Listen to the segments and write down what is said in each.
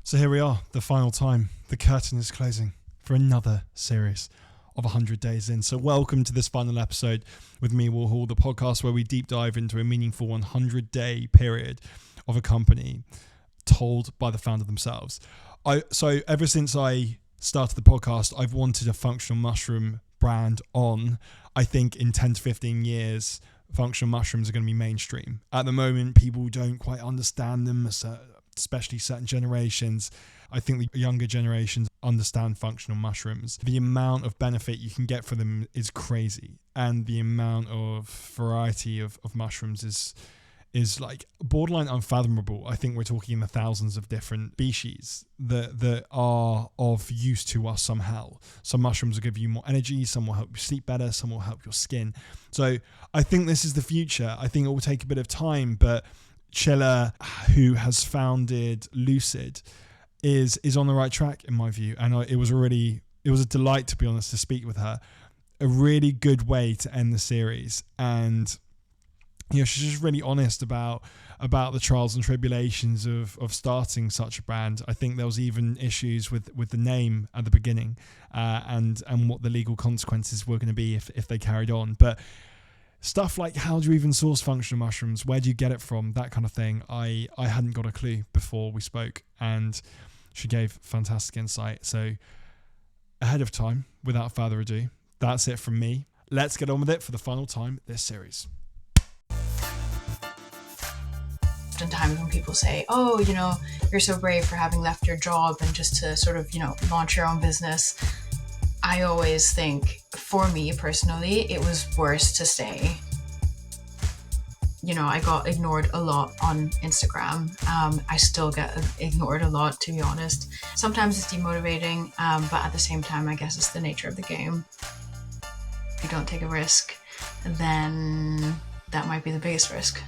So here we are, the final time. The curtain is closing for another series of 100 days in. So welcome to this final episode with me, Will Hall, the podcast where we deep dive into a meaningful 100-day period of a company told by the founder themselves. So ever since I started the podcast, I've wanted a functional mushroom brand on. I think in 10 to 15 years, functional mushrooms are going to be mainstream. At the moment, people don't quite understand them, especially certain generations. I think the younger generations understand functional mushrooms. The amount of benefit you can get from them is crazy. And the amount of variety of mushrooms is like borderline unfathomable. I think we're talking in the thousands of different species that are of use to us somehow. Some mushrooms will give you more energy, some will help you sleep better, some will help your skin. So I think this is the future. I think it will take a bit of time, but Csilla, who has founded Lucid, is on the right track in my view. And it was a delight, to be honest, to speak with her. A really good way to end the series. And she's just really honest about the trials and tribulations of starting such a brand. I think there was even issues with the name at the beginning, and what the legal consequences were going to be if they carried on. But stuff like, how do you even source functional mushrooms? Where do you get it from? That kind of thing. I hadn't got a clue before we spoke, and she gave fantastic insight. So ahead of time, without further ado, that's it from me. Let's get on with it for the final time this series. Oftentimes when people say, oh, you're so brave for having left your job and just to sort of, launch your own business, I always think, for me personally, it was worse to stay. I got ignored a lot on Instagram. I still get ignored a lot, to be honest. Sometimes it's demotivating, but at the same time, I guess it's the nature of the game. If you don't take a risk, then that might be the biggest risk.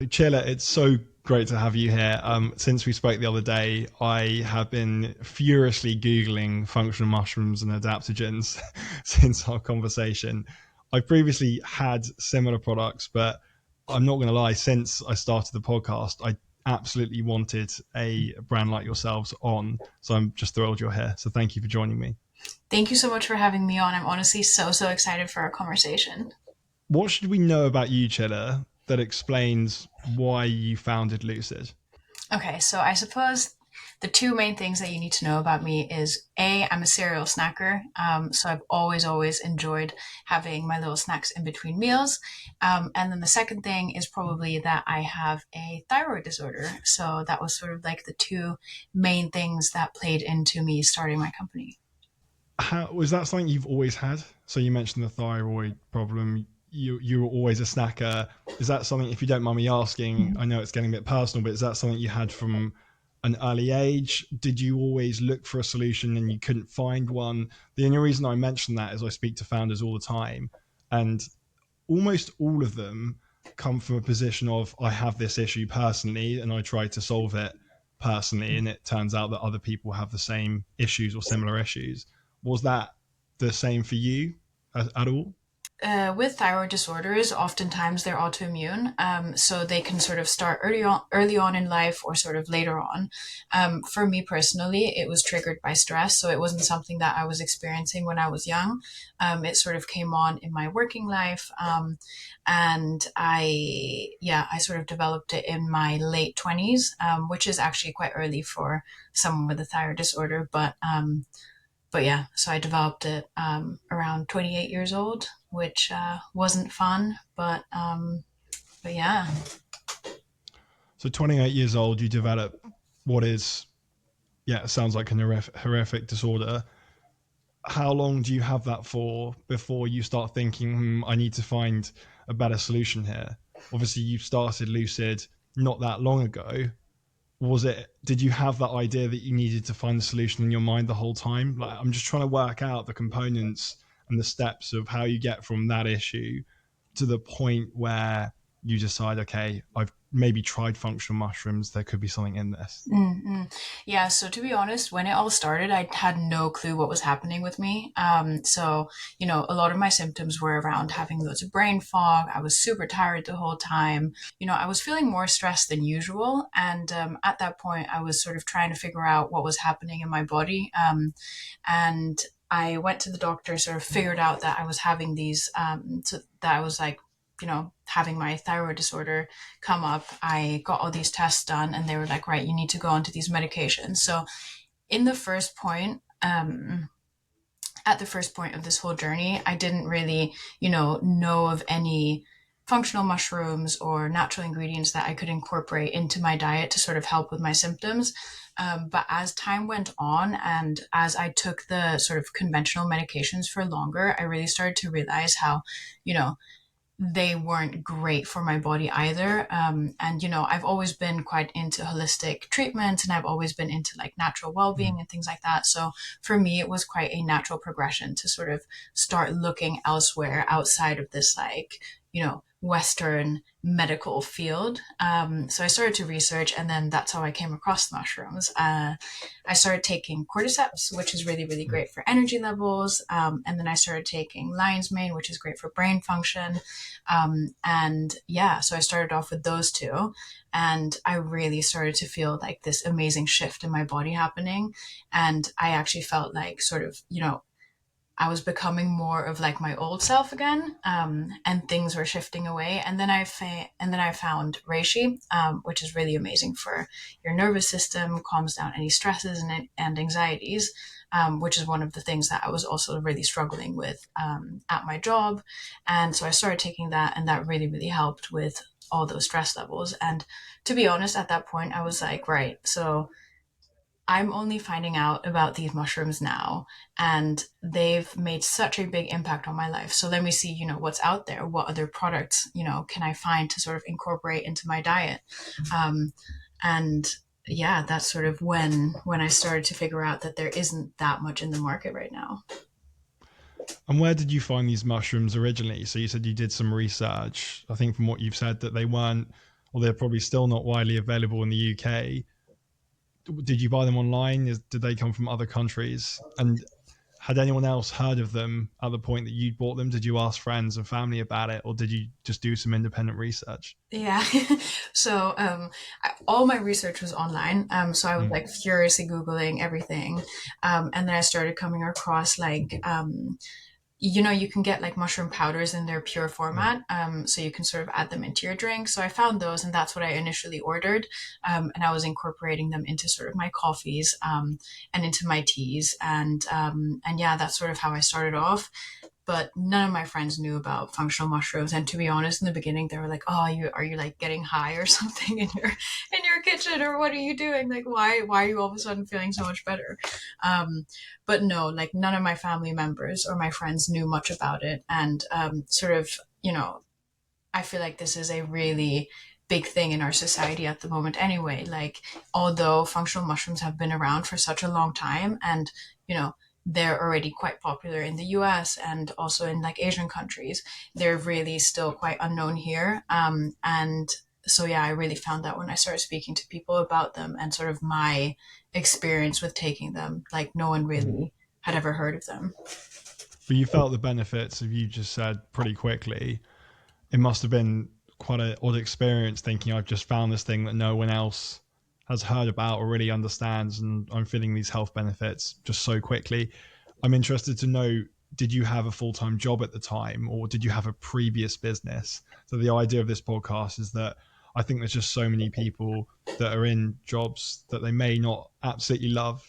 Csilla, it's so great to have you here. Since we spoke the other day, I have been furiously Googling functional mushrooms and adaptogens since our conversation. I previously had similar products, but I'm not going to lie, since I started the podcast, I absolutely wanted a brand like yourselves on. So I'm just thrilled you're here. So thank you for joining me. Thank you so much for having me on. I'm honestly so excited for our conversation. What should we know about you, Csilla, that explains why you founded Lucid? Okay, so I suppose the two main things that you need to know about me is A, I'm a serial snacker. So I've always enjoyed having my little snacks in between meals. And then the second thing is probably that I have a thyroid disorder. So that was sort of like the two main things that played into me starting my company. Was that something you've always had? So you mentioned the thyroid problem. You were always a snacker. Is that something, if you don't mind me asking, I know it's getting a bit personal, but is that something you had from an early age? Did you always look for a solution and you couldn't find one? The only reason I mention that is I speak to founders all the time, and almost all of them come from a position of, I have this issue personally and I try to solve it personally, and it turns out that other people have the same issues or similar issues. Was that the same for you at all? With thyroid disorders, oftentimes they're autoimmune, so they can sort of start early on in life or sort of later on. For me personally, it was triggered by stress, so it wasn't something that I was experiencing when I was young. It sort of came on in my working life, and I sort of developed it in my late 20s, which is actually quite early for someone with a thyroid disorder, but yeah, so I developed it around 28 years old, which wasn't fun, but yeah. So 28 years old, you develop what is, it sounds like a horrific disorder. How long do you have that for before you start thinking, I need to find a better solution here? Obviously, you started Lucid not that long ago. Did you have that idea that you needed to find the solution in your mind the whole time? Like, I'm just trying to work out the components and the steps of how you get from that issue to the point where you decide, okay, I've maybe tried functional mushrooms, there could be something in this? Yeah, so to be honest, when it all started, I had no clue what was happening with me. A lot of my symptoms were around having loads of brain fog. I was super tired the whole time. I was feeling more stressed than usual. And at that point, I was sort of trying to figure out what was happening in my body. And I went to the doctor, sort of figured out that I was having these, that I was like, having my thyroid disorder come up. I got all these tests done, and they were like, right, you need to go onto these medications. So, in the first point, at the first point of this whole journey, I didn't really, know of any functional mushrooms or natural ingredients that I could incorporate into my diet to sort of help with my symptoms. But as time went on and as I took the sort of conventional medications for longer, I really started to realize how, you know, they weren't great for my body either. I've always been quite into holistic treatment, and I've always been into like natural well-being and things like that. So for me, it was quite a natural progression to sort of start looking elsewhere outside of this, like, Western medical field. So I started to research, and then that's how I came across the mushrooms. I started taking cordyceps, which is really, really great for energy levels. And then I started taking lion's mane, which is great for brain function. So I started off with those two, and I really started to feel like this amazing shift in my body happening. And I actually felt like sort of, I was becoming more of like my old self again, and things were shifting away. And then I found reishi, which is really amazing for your nervous system, calms down any stresses and anxieties, which is one of the things that I was also really struggling with at my job. And so I started taking that, and that really, really helped with all those stress levels. And to be honest, at that point, I was like, right, so I'm only finding out about these mushrooms now, and they've made such a big impact on my life. So let me see, what's out there. What other products, can I find to sort of incorporate into my diet? Um, and yeah, that's sort of when I started to figure out that there isn't that much in the market right now. And where did you find these mushrooms originally? So you said you did some research. I think from what you've said that they weren't, or they're probably still not widely available in the UK. Did you buy them online? Did they come from other countries? And had anyone else heard of them at the point that you bought them? Did you ask friends and family about it, or did you just do some independent research? Yeah. So all my research was online. So I was Mm. like furiously Googling everything. And then I started coming across like you can get like mushroom powders in their pure format, so you can sort of add them into your drink. So I found those, and that's what I initially ordered, and I was incorporating them into sort of my coffees, and into my teas, and yeah, that's sort of how I started off. But none of my friends knew about functional mushrooms, and to be honest, in the beginning, they were like, "Oh, are you like getting high or something in your kitchen, or what are you doing? Like, why are you all of a sudden feeling so much better?" But no, like none of my family members or my friends knew much about it. And sort of, I feel like this is a really big thing in our society at the moment anyway. Like, although functional mushrooms have been around for such a long time, and, they're already quite popular in the US and also in like Asian countries, they're really still quite unknown here. And so, yeah, I really found that when I started speaking to people about them and sort of my experience with taking them, like no one really had ever heard of them. But you felt the benefits, of you just said pretty quickly. It must have been quite an odd experience thinking I've just found this thing that no one else has heard about or really understands, and I'm feeling these health benefits just so quickly. I'm interested to know, did you have a full-time job at the time, or did you have a previous business? So the idea of this podcast is that I think there's just so many people that are in jobs that they may not absolutely love,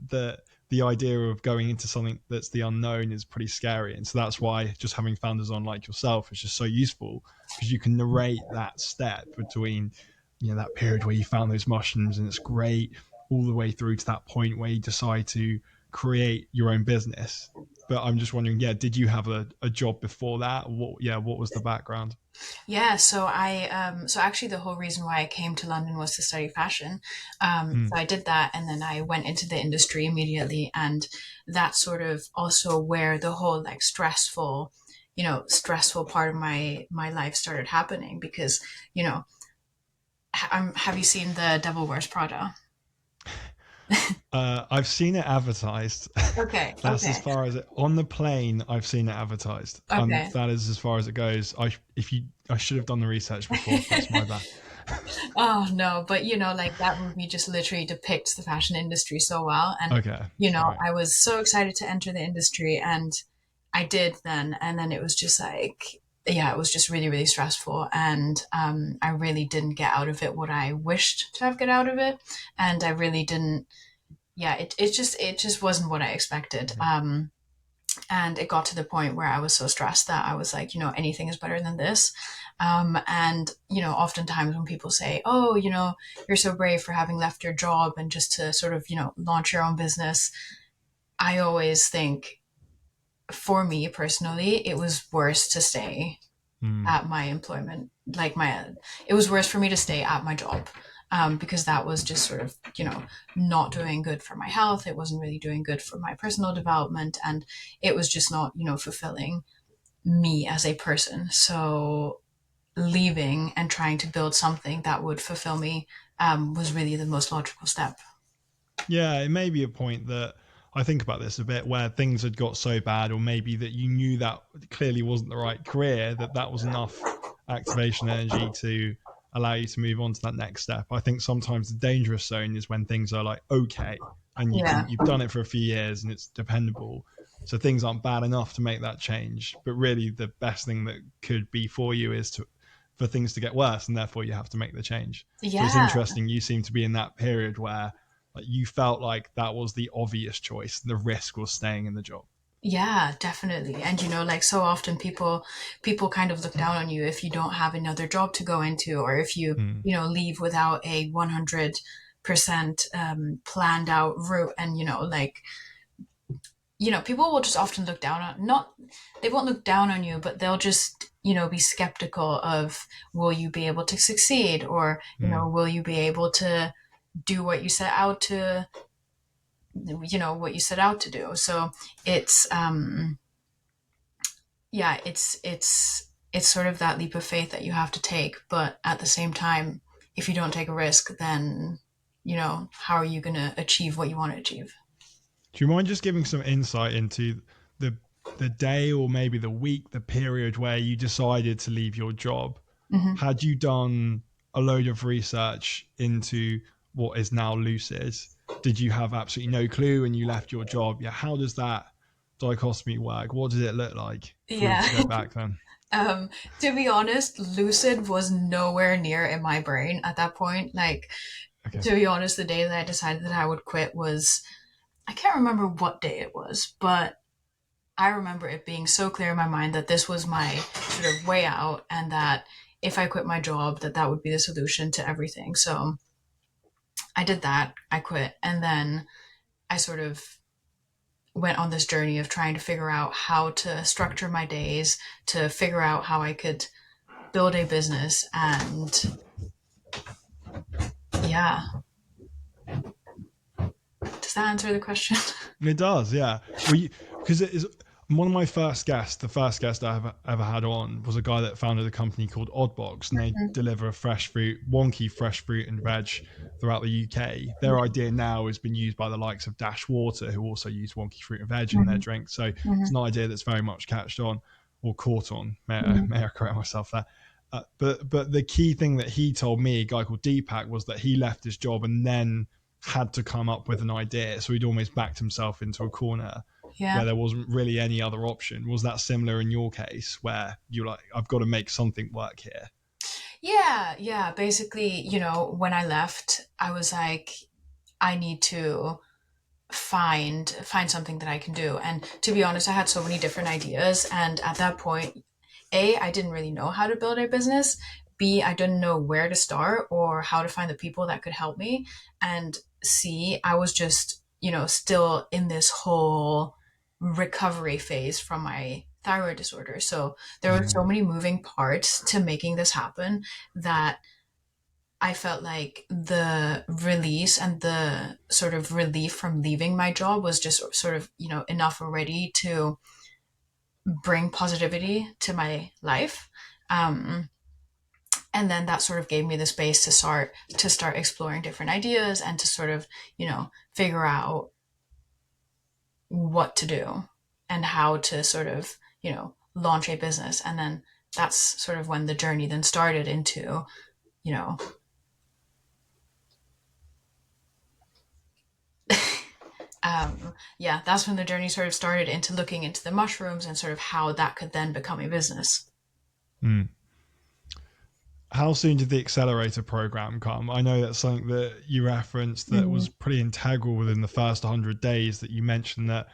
that the idea of going into something that's the unknown is pretty scary. And so that's why just having founders on like yourself is just so useful, because you can narrate that step between, that period where you found those mushrooms and it's great, all the way through to that point where you decide to create your own business. But I'm just wondering, did you have a job before that? What was the background? Yeah, so actually the whole reason why I came to London was to study fashion. Mm. So I did that, and then I went into the industry immediately, and that's sort of also where the whole like stressful, stressful part of my life started happening because, have you seen The Devil Wears Prada? I've seen it advertised. Okay, That's as okay, far as it on the plane. I've seen it advertised. okay. That is as far as it goes. I should have done the research before. That's my bad. Oh no, but like that movie just literally depicts the fashion industry so well. And, Okay, right. I was so excited to enter the industry and I did then. And then it was just like, yeah, it was just really, really stressful. And I really didn't get out of it what I wished to have get out of it. And I really didn't, yeah, it just wasn't what I expected. Mhm. And it got to the point where I was so stressed that I was like, anything is better than this. And oftentimes when people say, oh, you're so brave for having left your job and just to sort of, launch your own business, I always think, for me personally, it was worse to stay Mm. at my employment. It was worse for me to stay at my job, because that was just sort of, not doing good for my health. It wasn't really doing good for my personal development, and it was just not, fulfilling me as a person. So leaving and trying to build something that would fulfill me, was really the most logical step. Yeah, it may be a point that I think about this a bit where things had got so bad, or maybe that you knew that clearly wasn't the right career, that was enough activation energy to allow you to move on to that next step. I think sometimes the dangerous zone is when things are like okay, and Yeah. you've done it for a few years and it's dependable. So things aren't bad enough to make that change. But really the best thing that could be for you is to for things to get worse, and therefore you have to make the change. So it's Yeah. interesting. You seem to be in that period where like you felt like that was the obvious choice. The risk was staying in the job. Yeah, definitely. And like so often people kind of look down on you if you don't have another job to go into, or if you, Mm, leave without a 100% planned out route. And people will just often look down on, not, they won't look down on you, but they'll just, be skeptical of, will you be able to succeed, or, mm. will you be able to do what you set out to, what you set out to do. So it's, yeah, it's sort of that leap of faith that you have to take. But at the same time, if you don't take a risk, then, how are you going to achieve what you want to achieve? Do you mind just giving some insight into the the day or maybe the week, the period where you decided to leave your job? Hmm. Had you done a load of research into what is now Lucid? Did you have absolutely no clue when you left your job? Yeah, how does that dichotomy work? What did it look like if we were Yeah. to go back then? um, to be honest, Lucid was nowhere near in my brain at that point. Like, Okay. to be honest, the day that I decided that I would quit was, I can't remember what day it was, but I remember it being so clear in my mind that this was my sort of way out, and that if I quit my job, that would be the solution to everything. So I did that. I quit, and then I sort of went on this journey of trying to figure out how to structure my days, to figure out how I could build a business, and yeah. Does that answer the question? It does, yeah. Well, because it is one of my first guests. The first guest I ever had on was a guy that founded a company called Oddbox, and they deliver fresh fruit, wonky fresh fruit and veg throughout the UK. Their idea now has been used by the likes of Dash Water, who also use wonky fruit and veg in their Mhm. drinks. So it's Mhm. an idea that's very much catched on or caught on. Mhm. May I correct myself there? But the key thing that he told me, a guy called Deepak, was that he left his job and then had to come up with an idea. So he'd almost backed himself into a corner Yeah. where there wasn't really any other option. Was that similar in your case where you're like, I've got to make something work here? Yeah. Yeah. Basically, when I left, I was like, I need to find something that I can do. And to be honest, I had so many different ideas. And at that point, A, I didn't really know how to build a business. B, I didn't know where to start or how to find the people that could help me. And C, I was just, still in this whole recovery phase from my thyroid disorder. So there were so Mm. many moving parts to making this happen that I felt like the release and the sort of relief from leaving my job was just sort of, enough already to bring positivity to my life. And then that sort of gave me the space to start exploring different ideas and to sort of, figure out what to do and how to sort of, launch a business. And then that's sort of when the journey then started into, you know, that's when the journey sort of started into looking into the mushrooms and sort of how that could then become a business. Mm. How soon did the Accelerator program come? I know that's something that you referenced that was pretty integral within the first 100 days, that you mentioned that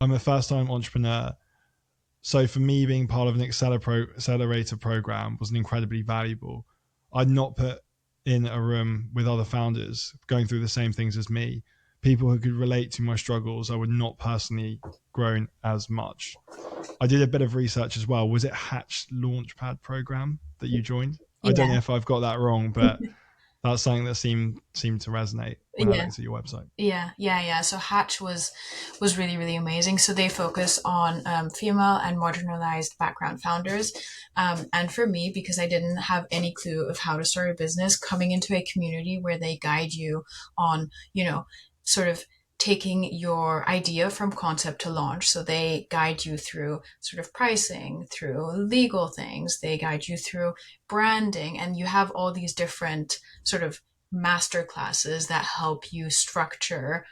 I'm a first-time entrepreneur. So for me, being part of an Accelerator program was incredibly valuable. I'd not put in a room with other founders going through the same things as me, people who could relate to my struggles. I would not personally grown as much. I did a bit of research as well. Was it Hatch Launchpad program that you joined? I don't know if I've got that wrong, but that's something that seemed to resonate when I looked at your website. Yeah. So Hatch was really, really amazing. So they focus on female and marginalized background founders. And for me, because I didn't have any clue of how to start a business, coming into a community where they guide you on, sort of taking your idea from concept to launch. So they guide you through sort of pricing, through legal things, they guide you through branding, and you have all these different sort of master classes that help you structure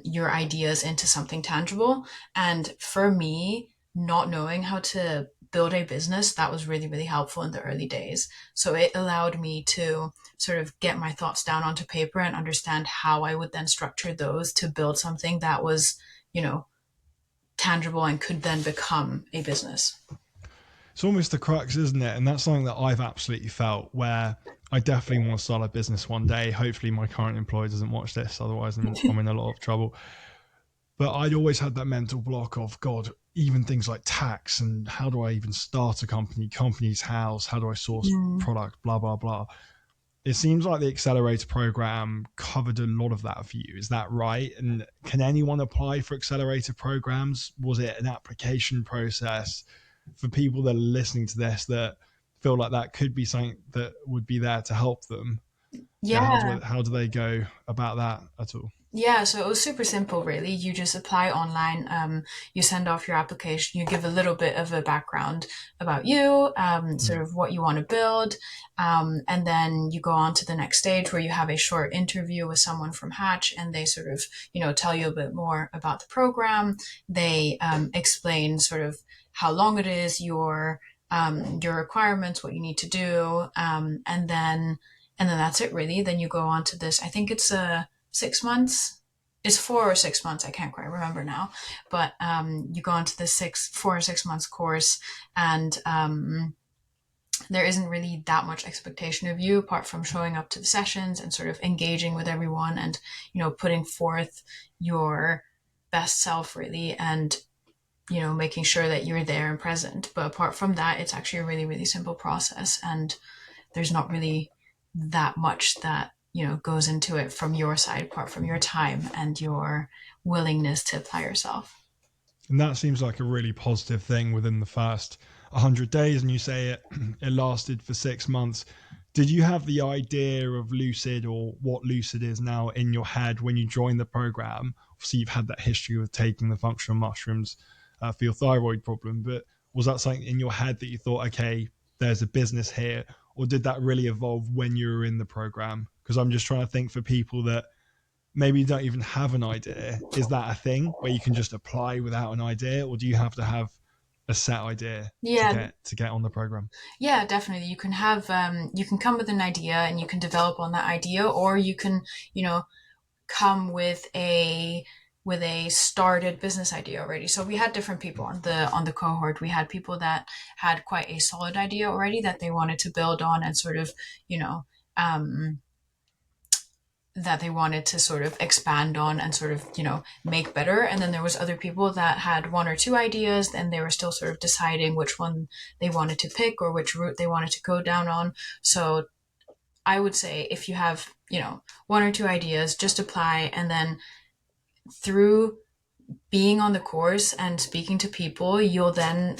your ideas into something tangible. And for me, not knowing how to build a business, that was really, really helpful in the early days. So it allowed me to sort of get my thoughts down onto paper and understand how I would then structure those to build something that was, tangible and could then become a business. It's almost the crux, isn't it? And that's something that I've absolutely felt, where I definitely want to start a business one day. Hopefully my current employer doesn't watch this, otherwise I'm in a lot of trouble. But I'd always had that mental block of, God, even things like tax and how do I even start a company's house, how do I source product, blah, blah, blah. It seems like the Accelerator program covered a lot of that for you. Is that right? And can anyone apply for Accelerator programs? Was it an application process for people that are listening to this that feel like that could be something that would be there to help them? How do they go about that at all? Yeah, so it was super simple, really. You just apply online, you send off your application, you give a little bit of a background about you, sort of what you want to build, and then you go on to the next stage where you have a short interview with someone from Hatch, and they sort of, tell you a bit more about the program. They explain sort of how long it is, your requirements, what you need to do, and then that's it, really. Then you go on to this. I think it's a 6 months. It's 4 or 6 months. I can't quite remember now. But you go on to the 4 or 6 months course, and there isn't really that much expectation of you apart from showing up to the sessions and sort of engaging with everyone and putting forth your best self, really, and making sure that you're there and present. But apart from that, it's actually a really, really simple process, and there's not really that much that goes into it from your side, apart from your time and your willingness to apply yourself. And that seems like a really positive thing within the first 100 days. And you say it lasted for 6 months. Did you have the idea of Lucid, or what Lucid is now, in your head when you joined the program? Obviously, you've had that history with taking the functional mushrooms for your thyroid problem, but was that something in your head that you thought, okay, there's a business here? Or did that really evolve when you were in the program? Because I'm just trying to think, for people that maybe don't even have an idea, is that a thing where you can just apply without an idea, or do you have to have a set idea Yeah, to get on the program? yeah, definitely. You can have you can come with an idea and you can develop on that idea, or you can come with a started business idea already. So we had different people on the cohort. We had people that had quite a solid idea already that they wanted to build on and sort of um, that they wanted to sort of expand on and sort of make better. And then there was other people that had one or two ideas and they were still sort of deciding which one they wanted to pick or which route they wanted to go down on. So I would say, if you have one or two ideas, just apply, and then through being on the course and speaking to people, you'll then,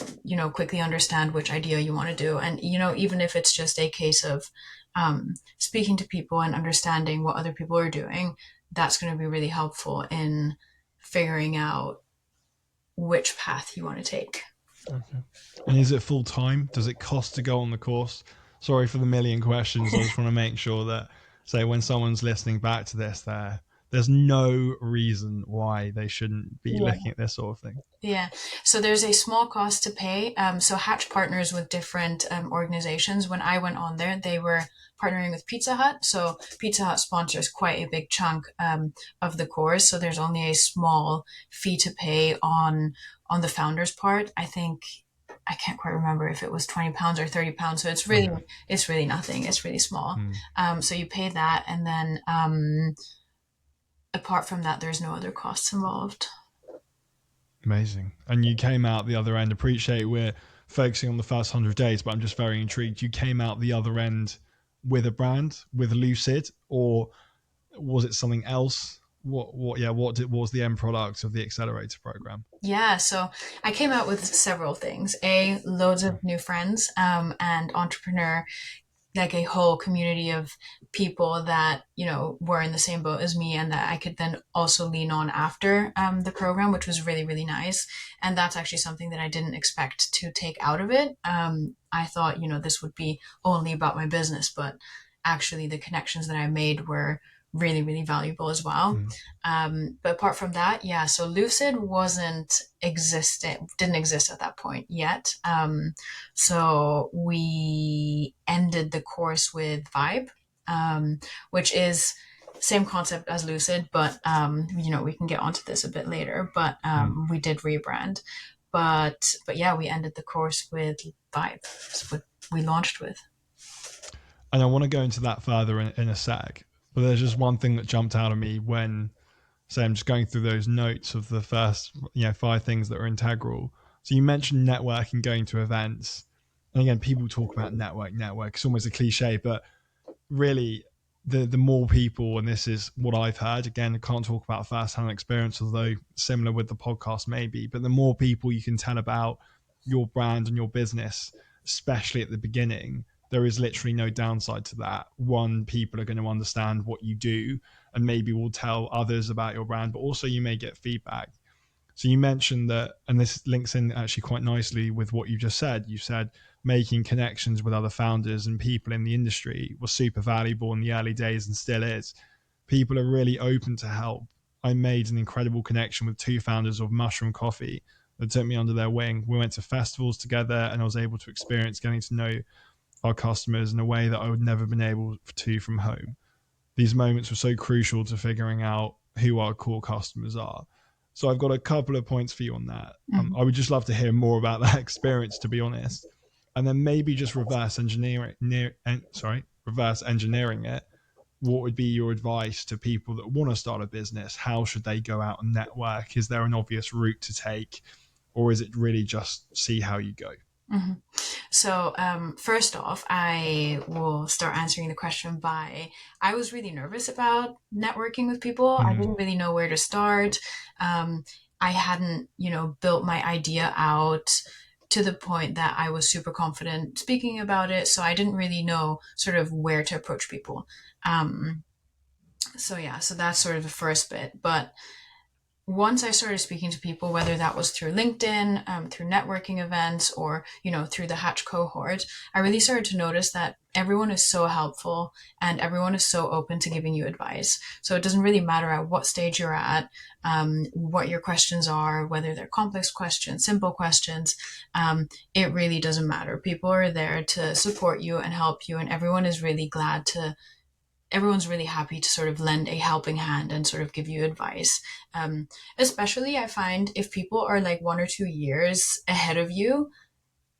quickly understand which idea you want to do. And, even if it's just a case of speaking to people and understanding what other people are doing, that's going to be really helpful in figuring out which path you want to take. Okay. And is it full time? Does it cost to go on the course? Sorry for the million questions. I just want to make sure that, say, when someone's listening back to this, there's no reason why they shouldn't be looking at this sort of thing. Yeah. So there's a small cost to pay. So Hatch partners with different organizations. When I went on there, they were partnering with Pizza Hut. So Pizza Hut sponsors quite a big chunk of the course. So there's only a small fee to pay on the founder's part. I think I can't quite remember if it was £20 or £30. So it's really nothing. It's really small. So you pay that, and then apart from that, there's no other costs involved. Amazing. And you came out the other end. Appreciate we're focusing on the first 100 days, but I'm just very intrigued. You came out the other end with a brand, with Lucid, or was it something else? What was the end product of the Accelerator program? Yeah, so I came out with several things. Loads of new friends, and entrepreneur, like a whole community of people that, were in the same boat as me and that I could then also lean on after the program, which was really, really nice. And that's actually something that I didn't expect to take out of it. I thought, this would be only about my business, but actually the connections that I made were really, really valuable as well. But apart from that, yeah, so Lucid didn't exist at that point yet. So we ended the course with Vibe, which is same concept as Lucid, but we can get onto this a bit later. But we did rebrand. But yeah, we ended the course with Vibe. That's what we launched with. And I want to go into that further in a sec. But there's just one thing that jumped out of me when, say, I'm just going through those notes of the first, 5 things that are integral. So you mentioned networking, going to events. And again, people talk about network. It's almost a cliche, but really the more people, and this is what I've heard, again, I can't talk about first-hand experience, although similar with the podcast maybe, but the more people you can tell about your brand and your business, especially at the beginning, there is literally no downside to that. One, people are going to understand what you do and maybe will tell others about your brand, but also you may get feedback. So you mentioned that, and this links in actually quite nicely with what you just said. You said making connections with other founders and people in the industry was super valuable in the early days and still is. People are really open to help. I made an incredible connection with 2 founders of Mushroom Coffee that took me under their wing. We went to festivals together and I was able to experience getting to know our customers in a way that I would never been able to from home. These moments were so crucial to figuring out who our core customers are. So I've got a couple of points for you on that. I would just love to hear more about that experience, to be honest. And then maybe just reverse engineering it. What would be your advice to people that want to start a business? How should they go out and network? Is there an obvious route to take, or is it really just see how you go? Mm-hmm. So first off, I will start answering the question by, I was really nervous about networking with people. I didn't really know where to start. I hadn't, built my idea out to the point that I was super confident speaking about it. So I didn't really know sort of where to approach people. So that's sort of the first bit. But once I started speaking to people, whether that was through LinkedIn, through networking events, or, through the Hatch cohort, I really started to notice that everyone is so helpful and everyone is so open to giving you advice. So it doesn't really matter at what stage you're at, what your questions are, whether they're complex questions, simple questions, it really doesn't matter. People are there to support you and help you, and everyone's really happy to sort of lend a helping hand and sort of give you advice. Especially I find if people are like 1 or 2 years ahead of you,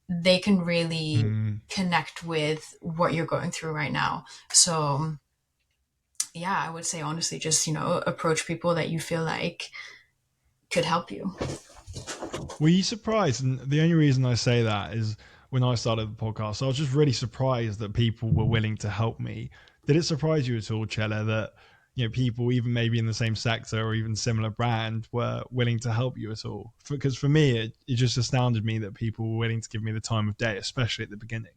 they can really connect with what you're going through right now. So yeah, I would say honestly, just, approach people that you feel like could help you. Were you surprised? And the only reason I say that is when I started the podcast, I was just really surprised that people were willing to help me. Did it surprise you at all, Csilla, that people even maybe in the same sector or even similar brand were willing to help you at all? Because for me, it just astounded me that people were willing to give me the time of day, especially at the beginning.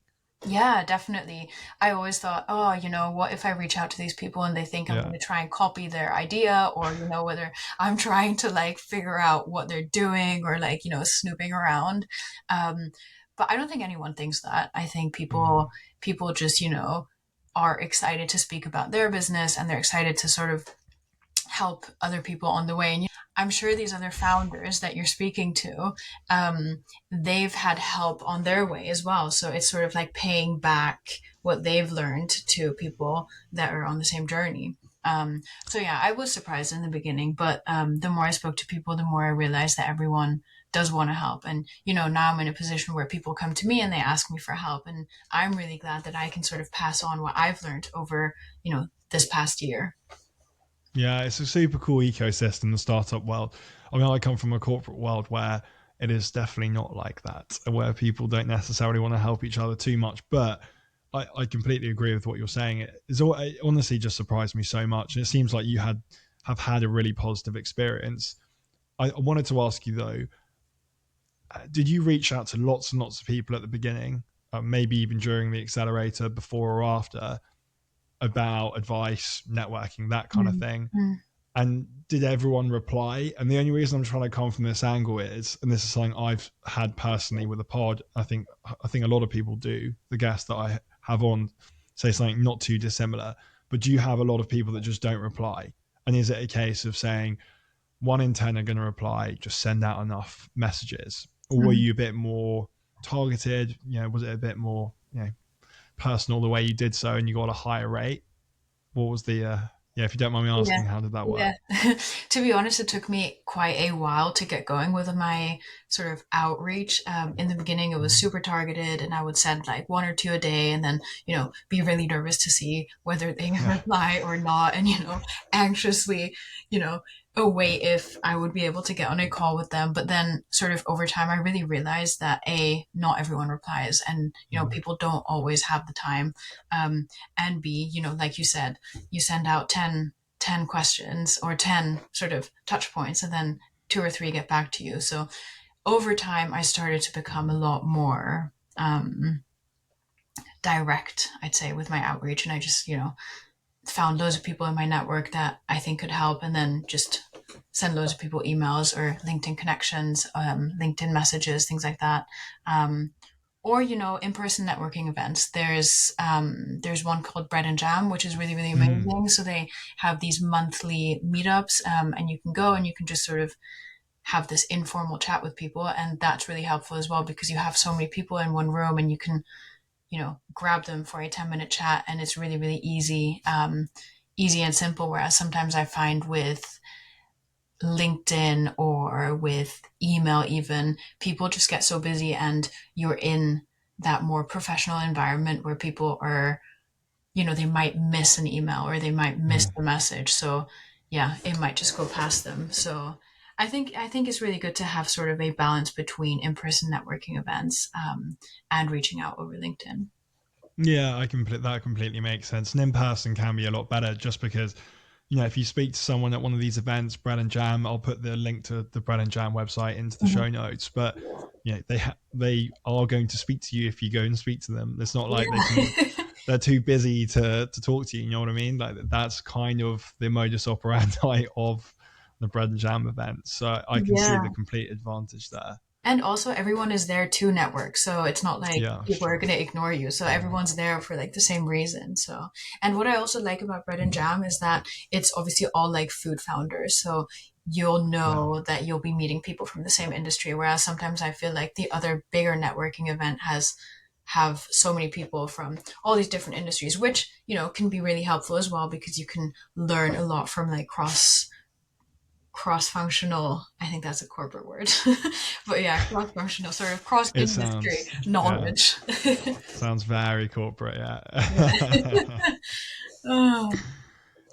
Yeah, definitely. I always thought, oh, what if I reach out to these people and they think I'm Yeah. going to try and copy their idea, or, whether I'm trying to like figure out what they're doing, or like, snooping around. Um, but I don't think anyone thinks that. I think Mm. people just, are excited to speak about their business, and they're excited to sort of help other people on the way. And I'm sure these other founders that you're speaking to, they've had help on their way as well. So it's sort of like paying back what they've learned to people that are on the same journey. So yeah, I was surprised in the beginning, but the more I spoke to people, the more I realized that everyone does want to help. And now I'm in a position where people come to me and they ask me for help, and I'm really glad that I can sort of pass on what I've learned over this past year. Yeah, it's a super cool ecosystem, the startup world. I mean, I come from a corporate world where it is definitely not like that, where people don't necessarily want to help each other too much. But I completely agree with what you're saying. It honestly just surprised me so much. And it seems like you have had a really positive experience. I wanted to ask you though, did you reach out to lots and lots of people at the beginning, maybe even during the accelerator, before or after, about advice, networking, that kind of thing? Mm. And did everyone reply? And the only reason I'm trying to come from this angle is, and this is something I've had personally with a pod, I think a lot of people do, the guests that I have on say something not too dissimilar, but do you have a lot of people that just don't reply? And is it a case of saying 1 in 10 are going to reply, just send out enough messages? Or were Mm. you a bit more targeted? Was it a bit more, personal the way you did so and you got a higher rate? What was the yeah, if you don't mind me Yeah. asking, how did that work? Yeah. To be honest, it took me quite a while to get going with my sort of outreach. In the beginning, it was Mhm. super targeted, and I would send like one or two a day, and then, be really nervous to see whether they Yeah. reply or not, and, anxiously, you know, await if I would be able to get on a call with them. But then, sort of over time, I really realized that not everyone replies, and, Mm. people don't always have the time. And B, like you said, you send out 10 questions or 10 sort of touch points, and then two or three get back to you. So over time, I started to become a lot more direct, I'd say, with my outreach. And I just, found loads of people in my network that I think could help, and then just send loads of people emails or LinkedIn connections, LinkedIn messages, things like that. Or in-person networking events. There's one called Bread and Jam, which is really, really Mm. amazing. So they have these monthly meetups, and you can go and you can just sort of have this informal chat with people, and that's really helpful as well, because you have so many people in one room, and you can grab them for a 10-minute chat, and it's really, really easy, easy and simple. Whereas sometimes I find with LinkedIn or with email, even, people just get so busy, and you're in that more professional environment where people are, they might miss an email or they might miss Mm. the message. So yeah, it might just go past them. So I think it's really good to have sort of a balance between in-person networking events, and reaching out over LinkedIn. Yeah, that completely makes sense. And in person can be a lot better, just because if you speak to someone at one of these events, Bread and Jam, I'll put the link to the Bread and Jam website into the Mhm. show notes. But they are going to speak to you if you go and speak to them. It's not like Yeah. they're too busy to talk to you. You know what I mean? Like that's kind of the modus operandi of the Bread and Jam event. So I can see the Yeah. complete advantage there. And also everyone is there to network. So it's not like Yeah, people are sure. going to ignore you. So everyone's there for like the same reason. So, and what I also like about Bread and Jam is that it's obviously all like food founders. So you'll Yeah. know that you'll be meeting people from the same industry. Whereas sometimes I feel like the other bigger networking event have so many people from all these different industries, which, can be really helpful as well, because you can learn a lot from like cross-functional, I think that's a corporate word, but yeah, cross-functional, sort of It cross-industry sounds, yeah, knowledge. sounds very corporate. Yeah. Yeah. Oh.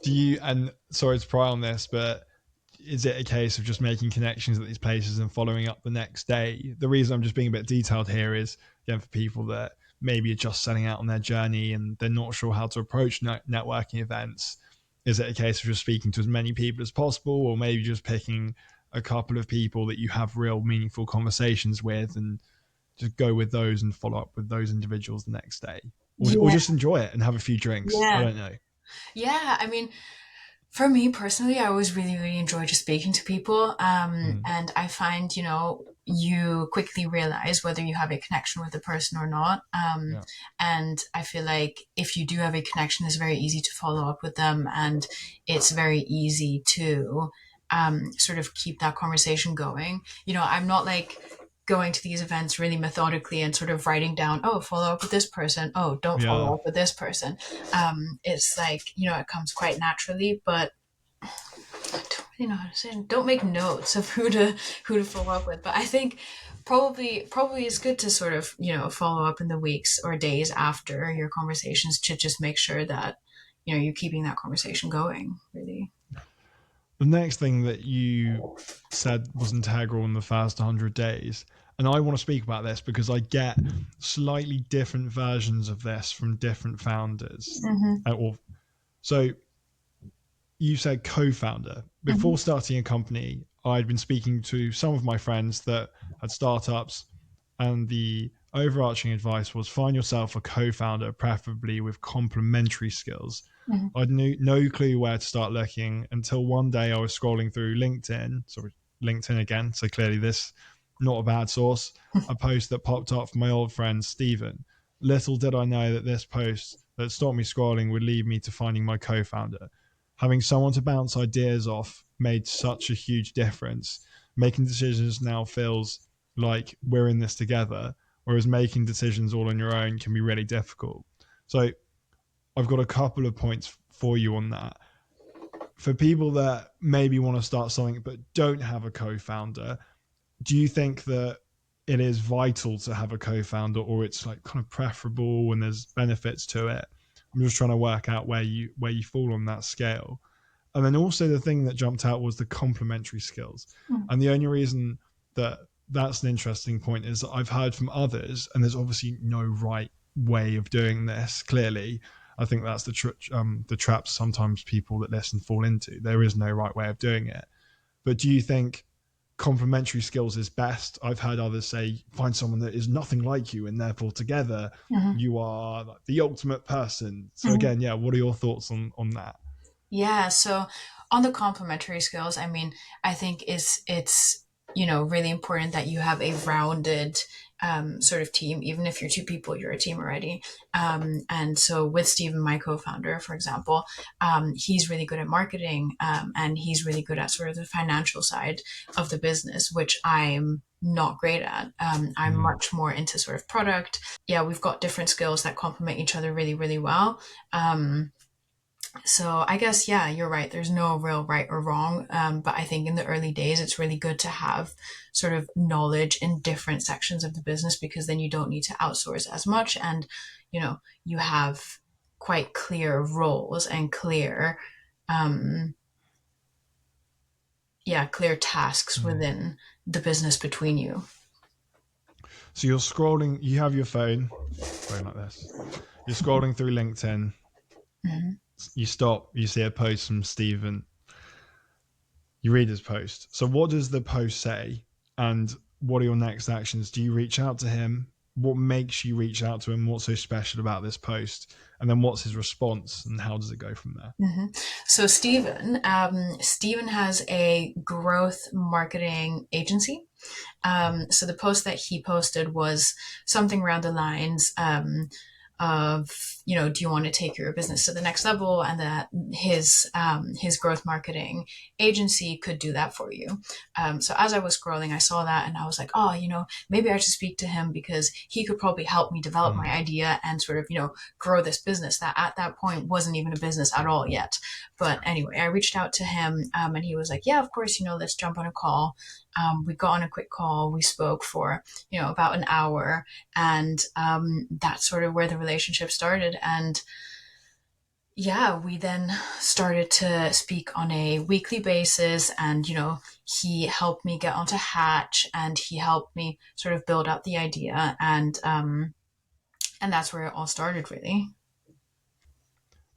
Do you, and sorry to pry on this, but is it a case of just making connections at these places and following up the next day? The reason I'm just being a bit detailed here is, again, for people that maybe are just setting out on their journey and they're not sure how to approach networking events. is it a case of just speaking to as many people as possible, or maybe just picking a couple of people that you have real meaningful conversations with and just go with those and follow up with those individuals the next day, or Yeah. just enjoy it and have a few drinks? I Yeah. don't know. Yeah. I mean, for me personally, I always really, really enjoy just speaking to people. Mm, And I find, you quickly realize whether you have a connection with the person or not. yeah. And I feel like if you do have a connection, it's very easy to follow up with them, and it's very easy to sort of keep that conversation going. I'm not like going to these events really methodically and sort of writing down, oh, follow up with this person, oh, don't follow Yeah. up with this person. It's like, it comes quite naturally, but I don't really know how to say it. Don't make notes of who to follow up with. But I think probably it's good to sort of, follow up in the weeks or days after your conversations to just make sure that, you're keeping that conversation going, really. The next thing that you said was integral in the first 100 days, and I want to speak about this because I get slightly different versions of this from different founders. Mm-hmm. So you said co-founder. Mm-hmm. Before starting a company, I'd been speaking to some of my friends that had startups, and the overarching advice was find yourself a co-founder, preferably with complementary skills. Mm-hmm. I knew no clue where to start looking until one day I was scrolling through LinkedIn. Sorry, LinkedIn again. So clearly this, not a bad source. A post that popped up from my old friend Stephen. Little did I know that this post that stopped me scrolling would lead me to finding my co-founder. Having someone to bounce ideas off made such a huge difference. Making decisions now feels like we're in this together, whereas making decisions all on your own can be really difficult. So I've got a couple of points for you on that. For people that maybe want to start something but don't have a co-founder, do you think that it is vital to have a co-founder, or it's like kind of preferable and there's benefits to it? I'm just trying to work out where you fall on that scale. And then also the thing that jumped out was the complementary skills. And the only reason that that's an interesting point is that I've heard from others, and there's obviously no right way of doing this. Clearly, I think that's the traps sometimes people that listen fall into. There is no right way of doing it. But do you think complementary skills is best? I've heard others say find someone that is nothing like you, and therefore together Mm-hmm. you are like the ultimate person. So Mm-hmm. again, yeah, what are your thoughts on that? Yeah, so on the complementary skills, I mean, I think it's really important that you have a rounded sort of team. Even if you're two people, you're a team already. And so with Steven, my co-founder, for example, he's really good at marketing, and he's really good at sort of the financial side of the business, which I'm not great at. I'm Mm. much more into sort of product. Yeah, we've got different skills that complement each other really, really well. So I guess, yeah, you're right. There's no real right or wrong. But I think in the early days, it's really good to have sort of knowledge in different sections of the business, because then you don't need to outsource as much. And, you have quite clear roles and um, clear tasks Mm. within the business between you. So you're scrolling, you have your phone like this. You're scrolling through LinkedIn. Mm-hmm. You stop, you see a post from Stephen. You read his post. So what does the post say? And what are your next actions? Do you reach out to him? What makes you reach out to him? What's so special about this post? And then what's his response, and how does it go from there? Mm-hmm. So Stephen has a growth marketing agency. So the post that he posted was something around the lines of, do you want to take your business to the next level, and that his growth marketing agency could do that for you. So as I was scrolling, I saw that and I was like, oh, maybe I should speak to him, because he could probably help me develop my Mm. idea and sort of, grow this business that at that point wasn't even a business at all yet. But anyway, I reached out to him, and he was like, yeah, of course, let's jump on a call. We got on a quick call. We spoke for, about an hour, and that's sort of where the relationship started. And yeah, we then started to speak on a weekly basis, and he helped me get onto Hatch, and he helped me sort of build out the idea, and that's where it all started, really.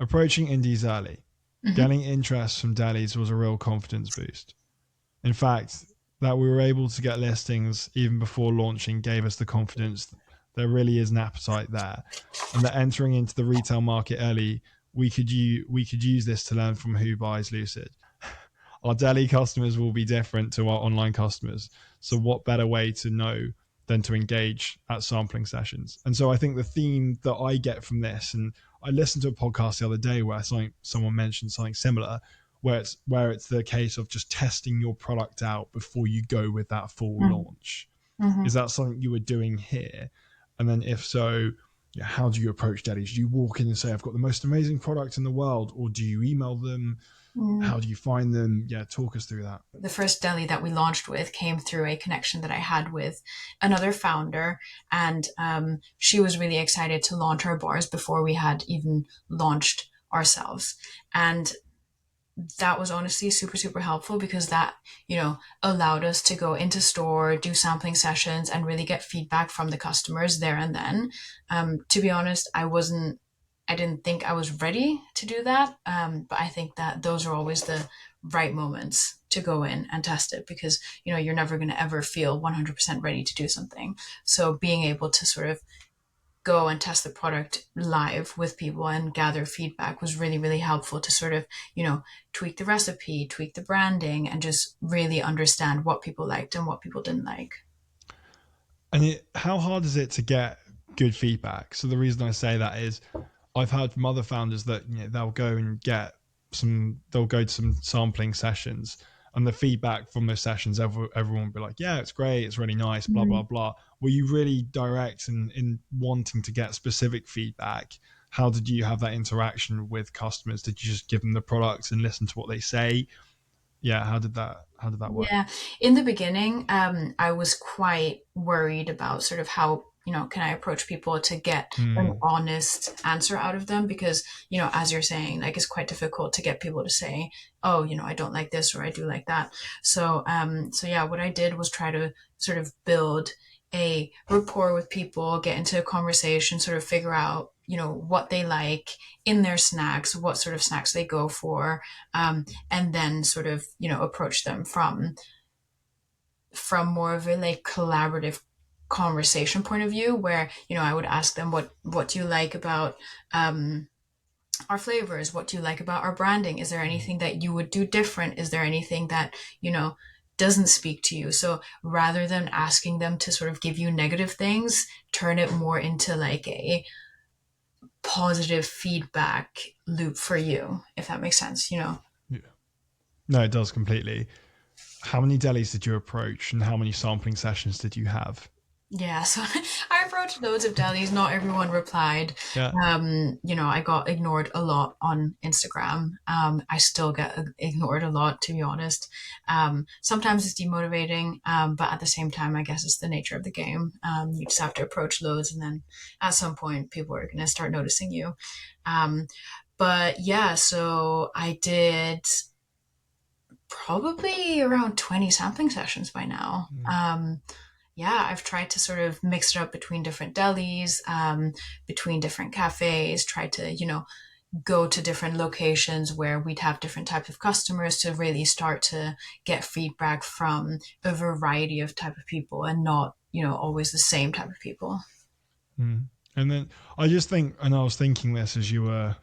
Approaching indies early. Getting interest from delis was a real confidence boost. In fact, that we were able to get listings even before launching gave us the confidence that there really is an appetite there, and that entering into the retail market early, we could use this to learn from who buys Lucid. Our deli customers will be different to our online customers. So what better way to know than to engage at sampling sessions? And so I think the theme that I get from this, and I listened to a podcast the other day where someone mentioned something similar, where it's the case of just testing your product out before you go with that full launch. Is that something you were doing here? And then if so, how do you approach delis? Do you walk in and say, I've got the most amazing product in the world? Or do you email them? How do you find them? Yeah, talk us through that. The first deli that we launched with came through a connection that I had with another founder, and she was really excited to launch our bars before we had even launched ourselves. And that was honestly super, super helpful because that, allowed us to go into store, do sampling sessions, and really get feedback from the customers there and then. To be honest, I didn't think I was ready to do that. But I think that those are always the right moments to go in and test it because, you're never going to ever feel 100% ready to do something. So being able to sort of go and test the product live with people and gather feedback was really, really helpful to sort of, tweak the recipe, tweak the branding, and just really understand what people liked and what people didn't like. And how hard is it to get good feedback? So the reason I say that is I've heard from other founders that they'll go to some sampling sessions, and the feedback from those sessions, everyone will be like, yeah, it's great, it's really nice, blah, blah, blah. Were you really direct in wanting to get specific feedback? How did you have that interaction with customers? Did you just give them the product and listen to what they say? Yeah, how did that work? Yeah, in the beginning, I was quite worried about sort of how, can I approach people to get an honest answer out of them? Because, as you're saying, like it's quite difficult to get people to say, oh, I don't like this or I do like that. So, yeah, what I did was try to sort of build a rapport with people, get into a conversation, sort of figure out, what they like in their snacks, what sort of snacks they go for, and then sort of, approach them from more of a like collaborative conversation point of view where, I would ask them what do you like about our flavors? What do you like about our branding? Is there anything that you would do different? Is there anything that, doesn't speak to you? So rather than asking them to sort of give you negative things, turn it more into like a positive feedback loop for you, if that makes sense, Yeah. No, it does completely. How many delis did you approach and how many sampling sessions did you have? Yeah, so I approached loads of delis. Not everyone replied. Yeah. I got ignored a lot on Instagram. I still get ignored a lot, to be honest. Sometimes it's demotivating, but at the same time, I guess it's the nature of the game. You just have to approach loads, and then at some point, people are going to start noticing you. But yeah, so I did probably around 20 sampling sessions by now. Yeah, I've tried to sort of mix it up between different delis, between different cafes, tried to, go to different locations where we'd have different types of customers to really start to get feedback from a variety of type of people and not, always the same type of people. And then I just think, and I was thinking this as you were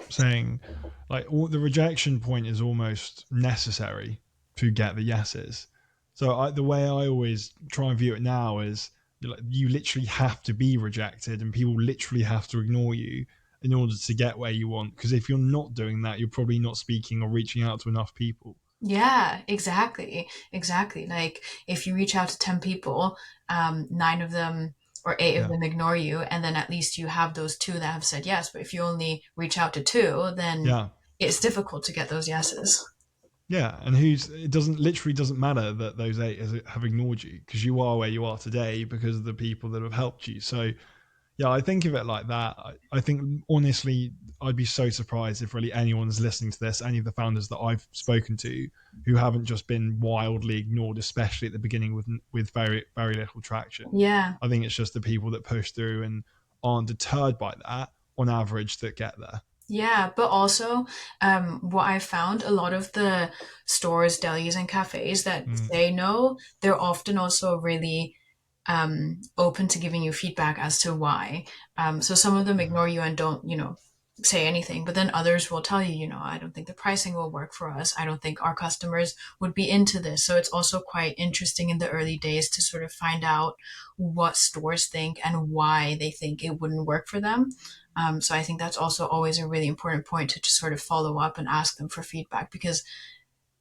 saying, like the rejection point is almost necessary to get the yeses. So the way I always try and view it now is you literally have to be rejected and people literally have to ignore you in order to get where you want. Because if you're not doing that, you're probably not speaking or reaching out to enough people. Yeah, exactly. Exactly. Like if you reach out to 10 people, 9 of them or 8 of them ignore you, and then at least you have those 2 that have said yes. But if you only reach out to 2, then it's difficult to get those yeses. Yeah, and it doesn't matter that those 8 have ignored you because you are where you are today because of the people that have helped you. So, yeah, I think of it like that. I think honestly, I'd be so surprised if really anyone's listening to this, any of the founders that I've spoken to, who haven't just been wildly ignored, especially at the beginning with very, very little traction. Yeah. I think it's just the people that push through and aren't deterred by that on average that get there. Yeah, but also, what I found, a lot of the stores, delis, and cafes that Mm. say no, they're often also really open to giving you feedback as to why. So some of them ignore you and don't, say anything, but then others will tell you, I don't think the pricing will work for us. I don't think our customers would be into this. So it's also quite interesting in the early days to sort of find out what stores think and why they think it wouldn't work for them. So I think that's also always a really important point to just sort of follow up and ask them for feedback, because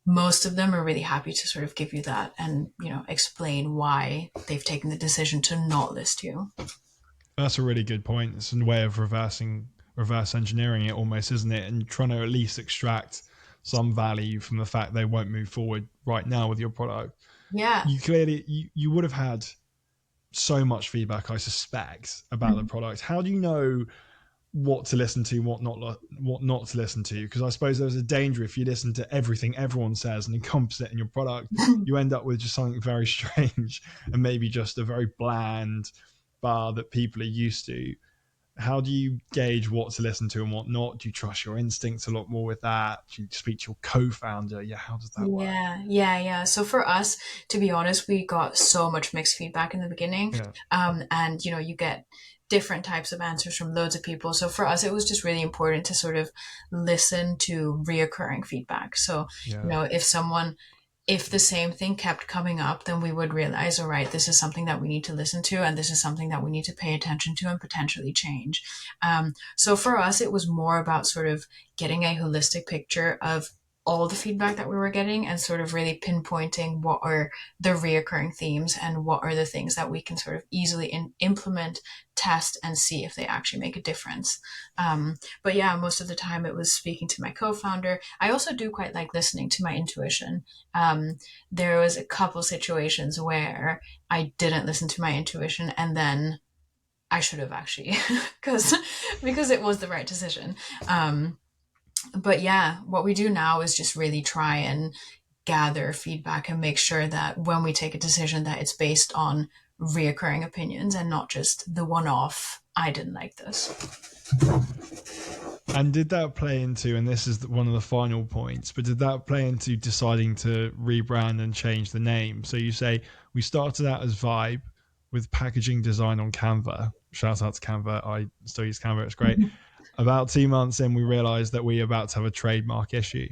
most of them are really happy to sort of give you that and explain why they've taken the decision to not list you. That's a really good point. It's a way of reverse engineering it almost, isn't it? And trying to at least extract some value from the fact they won't move forward right now with your product. Yeah. You clearly you would have had so much feedback, I suspect, about the Mhm. product. How do you know what to listen to, what not to listen to? Because I suppose there's a danger if you listen to everything everyone says and encompass it in your product, you end up with just something very strange and maybe just a very bland bar that people are used to. How do you gauge what to listen to and what not? Do you trust your instincts a lot more with that? Do you speak to your co-founder? Yeah, how does that work? Yeah. So for us, to be honest, we got so much mixed feedback in the beginning. Yeah, And you get different types of answers from loads of people. So for us, it was just really important to sort of listen to reoccurring feedback. So, yeah. if the same thing kept coming up, then we would realize, all right, this is something that we need to listen to, and this is something that we need to pay attention to and potentially change. So for us, it was more about sort of getting a holistic picture of all the feedback that we were getting and sort of really pinpointing what are the reoccurring themes and what are the things that we can sort of easily implement, test, and see if they actually make a difference. But yeah, most of the time it was speaking to my co-founder. I also do quite like listening to my intuition. Um, there was a couple situations where I didn't listen to my intuition, and then I should have actually, because it was the right decision. Um, but yeah, what we do now is just really try and gather feedback and make sure that when we take a decision that it's based on reoccurring opinions and not just the one-off, I didn't like this. And did that play into, and this is one of the final points, but did that play into deciding to rebrand and change the name? So you say, we started out as Vibe with packaging design on Canva. Shout out to Canva. I still use Canva. It's great. About 2 months in, we realized that we were about to have a trademark issue.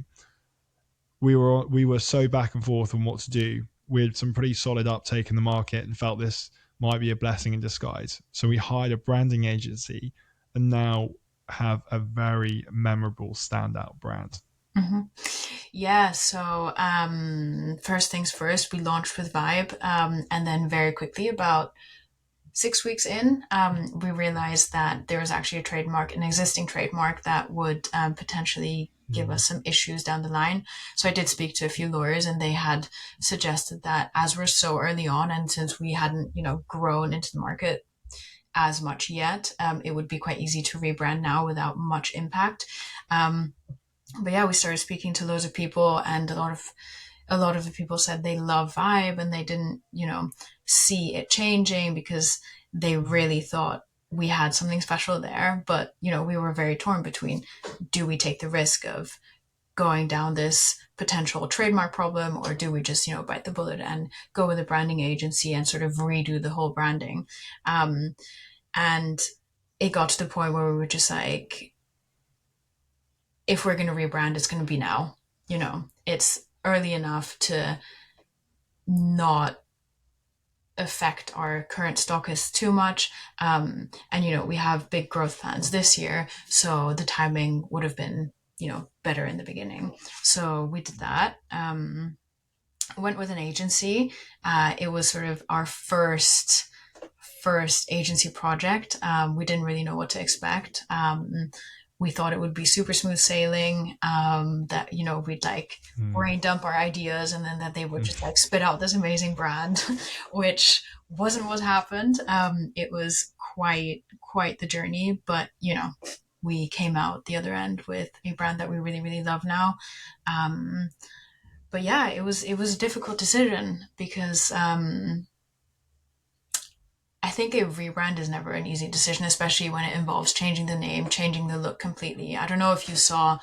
We were so back and forth on what to do. We had some pretty solid uptake in the market and felt this might be a blessing in disguise. So we hired a branding agency and now have a very memorable standout brand. Mm-hmm. Yeah, so first things first, we launched with Vibe, and then very quickly, about 6 weeks in, we realized that there was actually a trademark, an existing trademark that would potentially give Mm. us some issues down the line. So I did speak to a few lawyers, and they had suggested that as we're so early on, and since we hadn't, grown into the market as much yet, it would be quite easy to rebrand now without much impact. Um, but yeah, we started speaking to loads of people, and a lot of the people said they love Vibe and they didn't, see it changing because they really thought we had something special there. But, we were very torn between, do we take the risk of going down this potential trademark problem, or do we just, bite the bullet and go with a branding agency and sort of redo the whole branding? And it got to the point where we were just like, if we're going to rebrand, it's going to be now. It's early enough to not affect our current stockists too much. And, we have big growth plans this year. So the timing would have been, better in the beginning. So we did that. Went with an agency. It was sort of our first agency project. We didn't really know what to expect. We thought it would be super smooth sailing, that, we'd like Mm. brain dump our ideas and then that they would just like spit out this amazing brand, which wasn't what happened. It was quite the journey, but we came out the other end with a brand that we really, really love now. Um, but yeah, it was a difficult decision because I I think a rebrand is never an easy decision, especially when it involves changing the name, changing the look completely. I don't know if you saw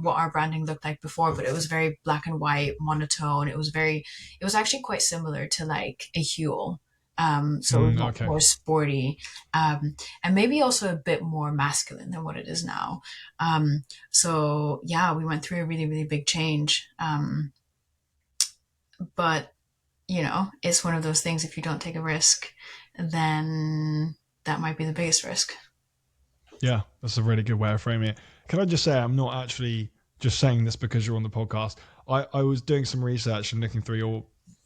what our branding looked like before, but it was very black and white, monotone. It was actually quite similar to like a Huel. So it was much Okay. more sporty, and maybe also a bit more masculine than what it is now. So yeah, we went through a really, really big change. But it's one of those things. If you don't take a risk, then that might be the biggest risk. Yeah, that's a really good way of framing it. Can I just say, I'm not actually just saying this because you're on the podcast. I was doing some research and looking through your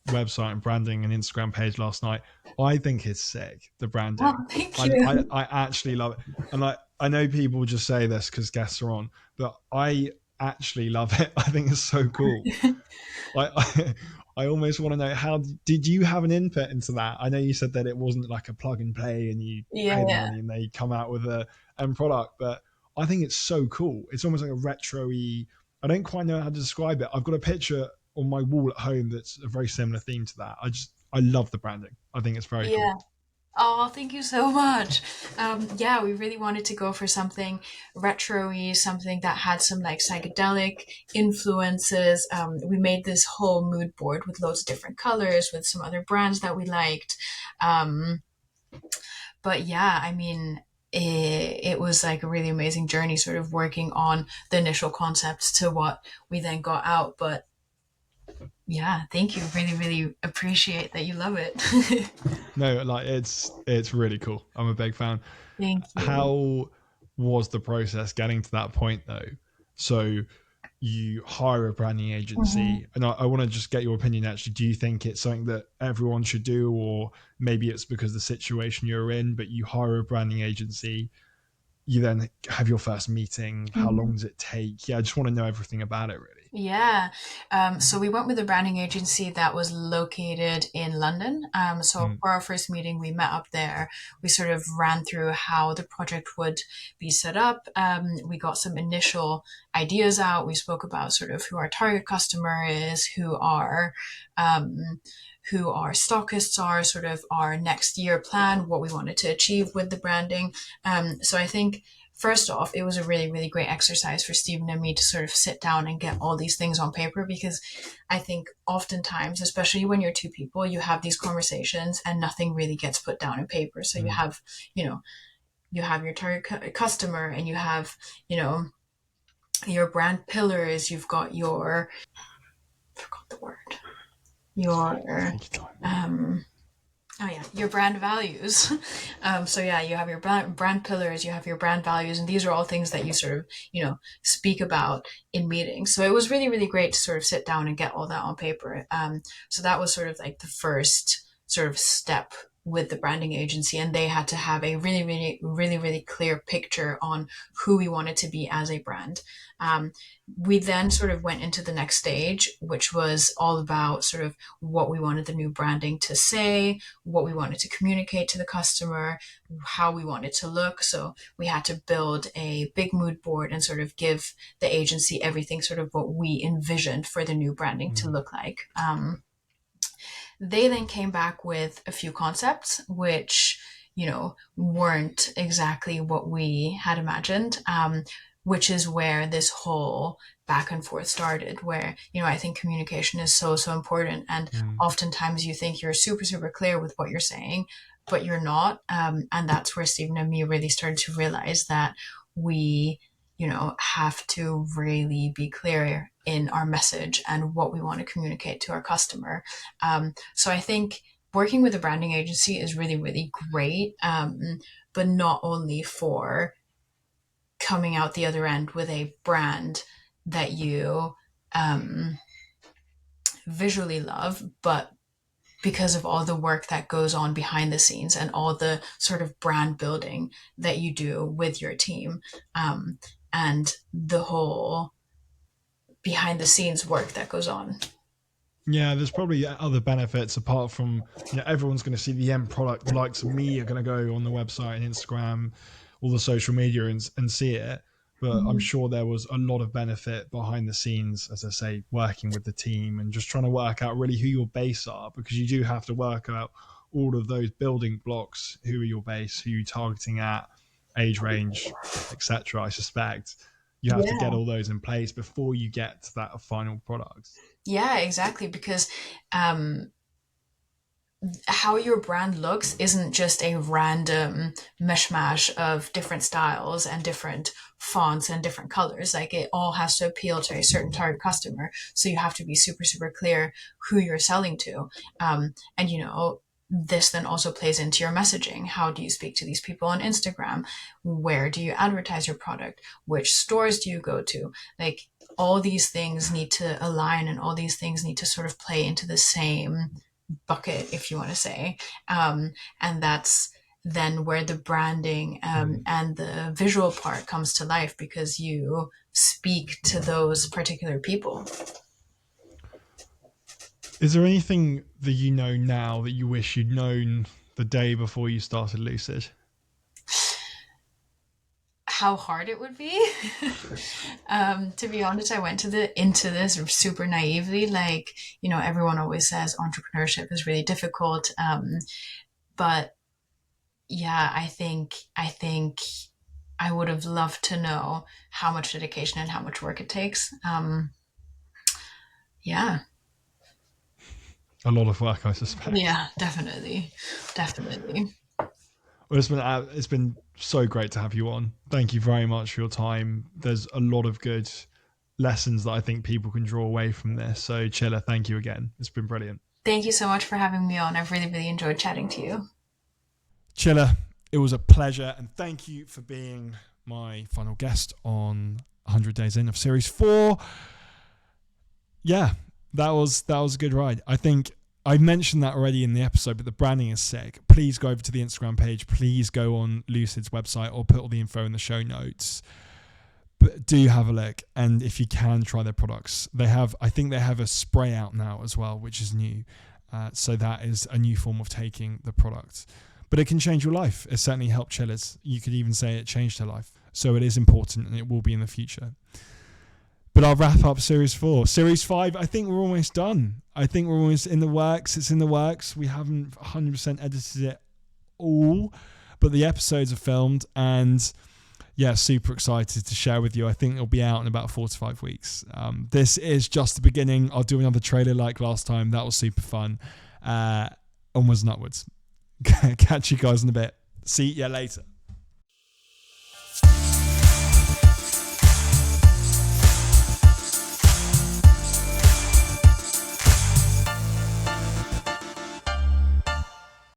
website and branding and Instagram page last night. I think it's sick, the Oh, branding. thank I, you. I actually love it. And I know people just say this because guests are on, but I actually love it. I think it's so cool. I I almost want to know, how did you have an input into that? I know you said that it wasn't like a plug and play and you pay the Yeah, money and they come out with a end product, but I think it's so cool. It's almost like a retro-y. I don't quite know how to describe it. I've got a picture on my wall at home that's a very similar theme to that. I love the branding. I think it's very cool. yeah. Oh, thank you so much. Yeah, we really wanted to go for something retro-y, something that had some like psychedelic influences. We made this whole mood board with loads of different colors, with some other brands that we liked. Um, but yeah, I mean, it was like a really amazing journey, sort of working on the initial concepts to what we then got out. But yeah, thank you. Really, really appreciate that you love it. No, like it's really cool. I'm a big fan. Thank you. How was the process getting to that point though? So you hire a branding Mhm. agency, and I want to just get your opinion actually. Do you think it's something that everyone should do, or maybe it's because the situation you're in, but you hire a branding agency, you then have your first meeting? How long Mhm. does it take? Yeah, I just want to know everything about it really. Yeah. So we went with a branding agency that was located in London. So Mm, for our first meeting, we met up there. We sort of ran through how the project would be set up. We got some initial ideas out. We spoke about sort of who our target customer is, um, who our stockists are, sort of our next year plan, what we wanted to achieve with the branding. So I think first off, it was a really, really great exercise for Stephen and me to sort of sit down and get all these things on paper, because I think oftentimes, especially when you're two people, you have these conversations and nothing really gets put down in paper. So mm. you know, you have your target customer and you have, you know, your brand pillars, you've got your, I forgot the word, It's fine. your, Take your time. um, oh yeah, your brand values. So yeah, you have your brand pillars, you have your brand values, and these are all things that you sort of, speak about in meetings. So it was really, really great to sort of sit down and get all that on paper. So that was sort of like the first sort of step with the branding agency, and they had to have a really, really, really, really clear picture on who we wanted to be as a brand. Um, we then sort of went into the next stage, which was all about sort of what we wanted the new branding to say, what we wanted to communicate to the customer, how we wanted to look. So we had to build a big mood board and sort of give the agency everything sort of what we envisioned for the new branding to Mm. look like. They then came back with a few concepts, which, weren't exactly what we had imagined, which is where this whole back and forth started, where, I think communication is so, so important. And Mm. oftentimes you think you're super, super clear with what you're saying, but you're not. And that's where Stephen and me really started to realize that we, have to really be clear in our message and what we want to communicate to our customer. So I think working with a branding agency is really, really great, but not only for coming out the other end with a brand that you um, visually love, but because of all the work that goes on behind the scenes and all the sort of brand building that you do with your team, um, and the whole behind the scenes work that goes on. Yeah, there's probably other benefits apart from, everyone's going to see the end product. The likes of me are going to go on the website and Instagram, all the social media, and see it. But I'm Mhm. sure there was a lot of benefit behind the scenes, as I say, working with the team and just trying to work out really who your base are, because you do have to work out all of those building blocks. Who are your base? Who are you targeting at? Age range, etc. I suspect you have to get all those in place before you get to that final product. Yeah, exactly. Because how your brand looks isn't just a random mishmash of different styles and different fonts and different colors. Like, it all has to appeal to a certain target customer. So you have to be super, super clear who you're selling to. And, this then also plays into your messaging. How do you speak to these people on Instagram? Where do you advertise your product? Which stores do you go to? Like, all these things need to align, and all these things need to sort of play into the same bucket, if you want to say. And that's then where the branding and the visual part comes to life, because you speak to those particular people. Is there anything that you know now that you wish you'd known the day before you started Lucid? How hard it would be. To be honest, I went into this super naively. Like, everyone always says entrepreneurship is really difficult. But yeah, I think I would have loved to know how much dedication and how much work it takes. Yeah. A lot of work, I suspect. Yeah, definitely. Well, it's been so great to have you on. Thank you very much for your time. There's a lot of good lessons that I think people can draw away from this. So, Csilla, thank you again. It's been brilliant. Thank you so much for having me on. I've really, really enjoyed chatting to you. Csilla, it was a pleasure, and thank you for being my final guest on 100 Days In of Series 4. Yeah, that was a good ride. I think I mentioned that already in the episode, but the branding is sick. Please go over to the Instagram page. Please go on Lucid's website, or put all the info in the show notes. But do have a look, and if you can, try their products. I think they have a spray out now as well, which is new. So that is a new form of taking the product. But it can change your life. It certainly helped Cilla's. You could even say it changed her life. So it is important, and it will be in the future. But I'll wrap up Series 4. Series 5, I think we're almost done. I think we're almost in the works. It's in the works. We haven't 100% edited it all, but the episodes are filmed, and yeah, super excited to share with you. I think it'll be out in about 4 to 5 weeks. This is just the beginning. I'll do another trailer like last time. That was super fun. Onwards and upwards. Catch you guys in a bit. See ya later.